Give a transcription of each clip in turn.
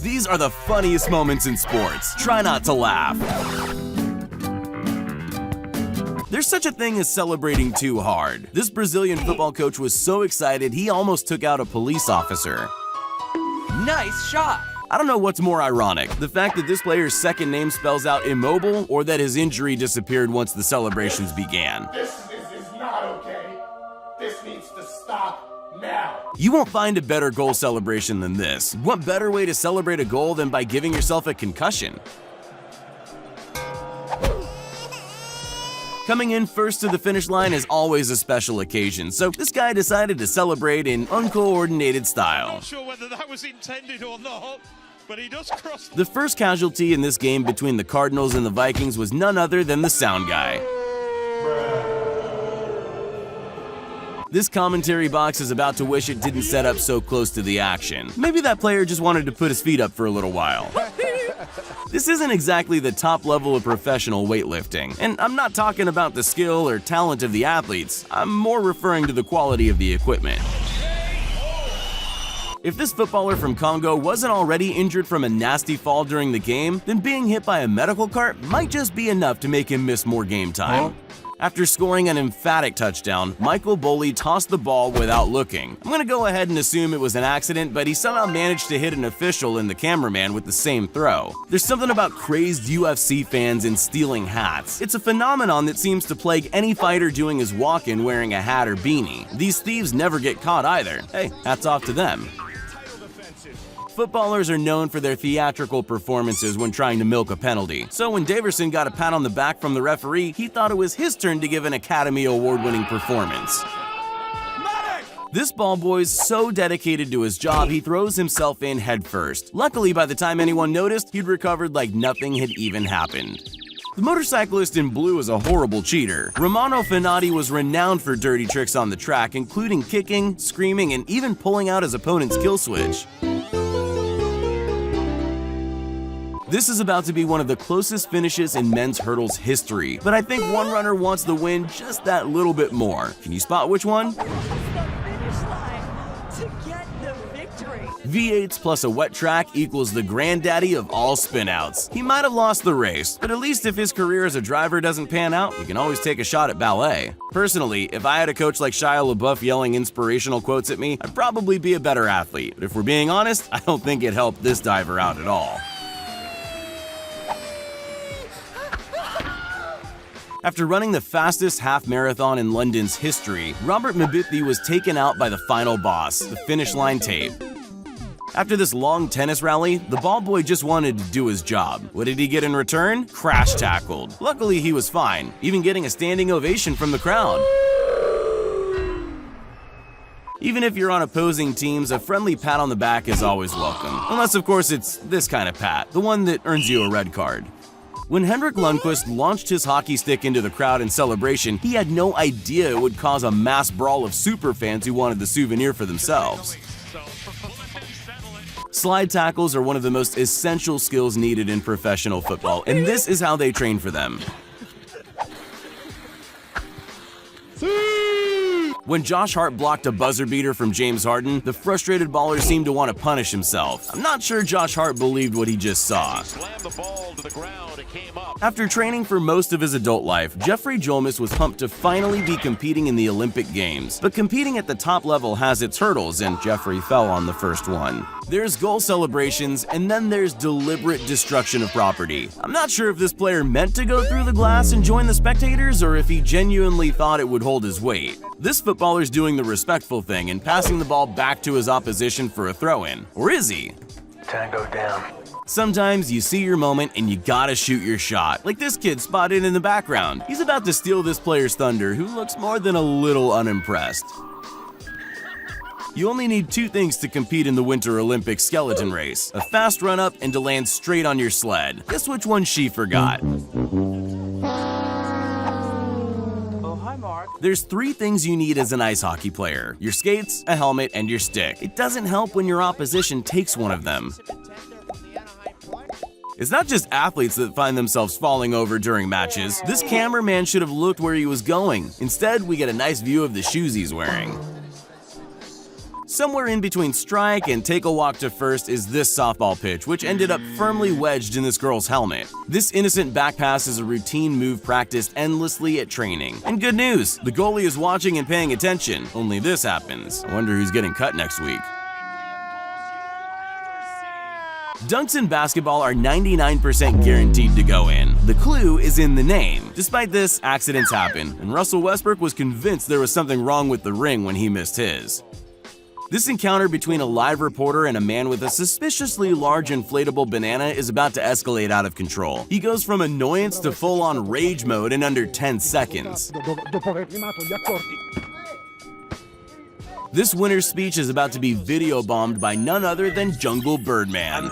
These are the funniest moments in sports. Try not to laugh. There's such a thing as celebrating too hard. This Brazilian football coach was so excited he almost took out a police officer. Nice shot! I don't know what's more ironic, the fact that this player's second name spells out immobile, or that his injury disappeared once the celebrations began. This is not okay. This needs to stop now. You won't find a better goal celebration than this. What better way to celebrate a goal than by giving yourself a concussion? Coming in first to the finish line is always a special occasion, so this guy decided to celebrate in uncoordinated style. I'm not sure whether that was intended or not, but he does cross. The first casualty in this game between the Cardinals and the Vikings was none other than the sound guy. This commentary box is about to wish it didn't set up so close to the action. Maybe that player just wanted to put his feet up for a little while. This isn't exactly the top level of professional weightlifting, and I'm not talking about the skill or talent of the athletes, I'm more referring to the quality of the equipment. If this footballer from Congo wasn't already injured from a nasty fall during the game, then being hit by a medical cart might just be enough to make him miss more game time. After scoring an emphatic touchdown, Michael Boley tossed the ball without looking. I'm gonna go ahead and assume it was an accident, but he somehow managed to hit an official and the cameraman with the same throw. There's something about crazed UFC fans and stealing hats. It's a phenomenon that seems to plague any fighter doing his walk-in wearing a hat or beanie. These thieves never get caught either. Hey, hats off to them. Footballers are known for their theatrical performances when trying to milk a penalty. So when Daverson got a pat on the back from the referee, he thought it was his turn to give an Academy Award-winning performance. This ball boy's so dedicated to his job, he throws himself in headfirst. Luckily, by the time anyone noticed, he'd recovered like nothing had even happened. The motorcyclist in blue is a horrible cheater. Romano Fenati was renowned for dirty tricks on the track, including kicking, screaming, and even pulling out his opponent's kill switch. This is about to be one of the closest finishes in men's hurdles history, but I think one runner wants the win just that little bit more. Can you spot which one? V8s plus a wet track equals the granddaddy of all spinouts. He might have lost the race, but at least if his career as a driver doesn't pan out, he can always take a shot at ballet. Personally, if I had a coach like Shia LaBeouf yelling inspirational quotes at me, I'd probably be a better athlete. But if we're being honest, I don't think it helped this diver out at all. After running the fastest half marathon in London's history, Robert Mabithy was taken out by the final boss, the finish line tape. After this long tennis rally, the ball boy just wanted to do his job. What did he get in return? Crash tackled. Luckily, he was fine, even getting a standing ovation from the crowd. Even if you're on opposing teams, a friendly pat on the back is always welcome. Unless, of course, it's this kind of pat, the one that earns you a red card. When Henrik Lundqvist launched his hockey stick into the crowd in celebration, he had no idea it would cause a mass brawl of superfans who wanted the souvenir for themselves. Slide tackles are one of the most essential skills needed in professional football, and this is how they train for them. When Josh Hart blocked a buzzer beater from James Harden, the frustrated baller seemed to want to punish himself. I'm not sure Josh Hart believed what he just saw. After training for most of his adult life, Jeffrey Jolmis was pumped to finally be competing in the Olympic Games. But competing at the top level has its hurdles, and Jeffrey fell on the first one. There's goal celebrations, and then there's deliberate destruction of property. I'm not sure if this player meant to go through the glass and join the spectators, or if he genuinely thought it would hold his weight. This footballer's doing the respectful thing and passing the ball back to his opposition for a throw-in. Or is he? Tango down. Sometimes you see your moment and you gotta shoot your shot, like this kid spotted in the background. He's about to steal this player's thunder, who looks more than a little unimpressed. You only need two things to compete in the Winter Olympic skeleton race: a fast run-up and to land straight on your sled. Guess which one she forgot? There's three things you need as an ice hockey player: your skates, a helmet, and your stick. It doesn't help when your opposition takes one of them. It's not just athletes that find themselves falling over during matches. This cameraman should have looked where he was going. Instead, we get a nice view of the shoes he's wearing. Somewhere in between strike and take a walk to first is this softball pitch, which ended up firmly wedged in this girl's helmet. This innocent back pass is a routine move practiced endlessly at training. And good news, the goalie is watching and paying attention. Only this happens. I wonder who's getting cut next week. Dunks in basketball are 99% guaranteed to go in. The clue is in the name. Despite this, accidents happen, and Russell Westbrook was convinced there was something wrong with the ring when he missed his. This encounter between a live reporter and a man with a suspiciously large inflatable banana is about to escalate out of control. He goes from annoyance to full-on rage mode in under 10 seconds. This winner's speech is about to be video bombed by none other than Jungle Birdman.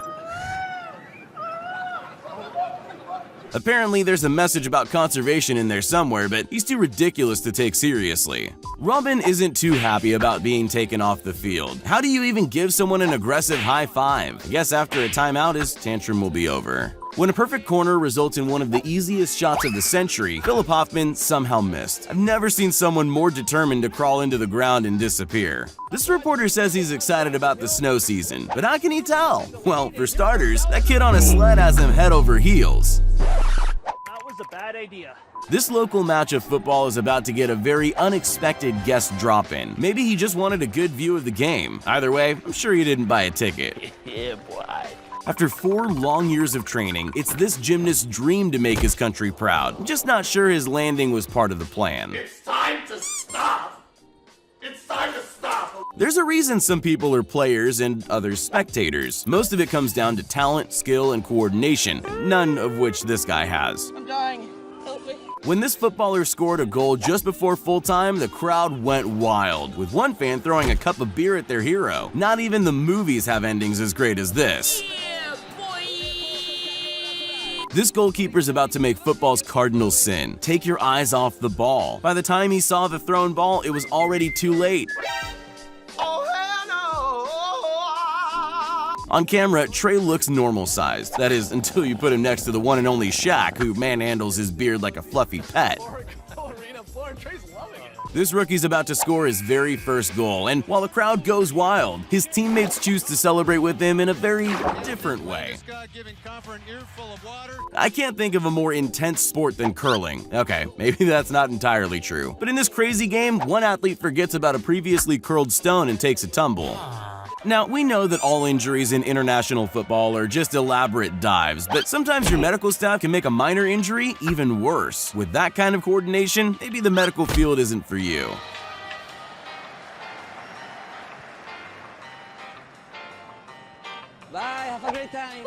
Apparently, there's a message about conservation in there somewhere, but he's too ridiculous to take seriously. Robin isn't too happy about being taken off the field. How do you even give someone an aggressive high five? I guess after a timeout, his tantrum will be over. When a perfect corner results in one of the easiest shots of the century, Philip Hoffman somehow missed. I've never seen someone more determined to crawl into the ground and disappear. This reporter says he's excited about the snow season, but how can he tell? Well, for starters, that kid on a sled has him head over heels. That was a bad idea. This local match of football is about to get a very unexpected guest drop-in. Maybe he just wanted a good view of the game. Either way, I'm sure he didn't buy a ticket. Yeah, boy. After 4 long years of training, it's this gymnast's dream to make his country proud. I'm just not sure his landing was part of the plan. It's time to stop! It's time to stop! There's a reason some people are players and others spectators. Most of it comes down to talent, skill, and coordination, none of which this guy has. I'm dying. Help me. When this footballer scored a goal just before full time, the crowd went wild, with one fan throwing a cup of beer at their hero. Not even the movies have endings as great as this. This goalkeeper's about to make football's cardinal sin. Take your eyes off the ball. By the time he saw the thrown ball, it was already too late. On camera, Trey looks normal-sized. That is, until you put him next to the one and only Shaq, who manhandles his beard like a fluffy pet. This rookie's about to score his very first goal, and while the crowd goes wild, his teammates choose to celebrate with him in a very different way. I can't think of a more intense sport than curling. Okay, maybe that's not entirely true. But in this crazy game, one athlete forgets about a previously curled stone and takes a tumble. Now, we know that all injuries in international football are just elaborate dives, but sometimes your medical staff can make a minor injury even worse. With that kind of coordination, maybe the medical field isn't for you. Bye, have a great time.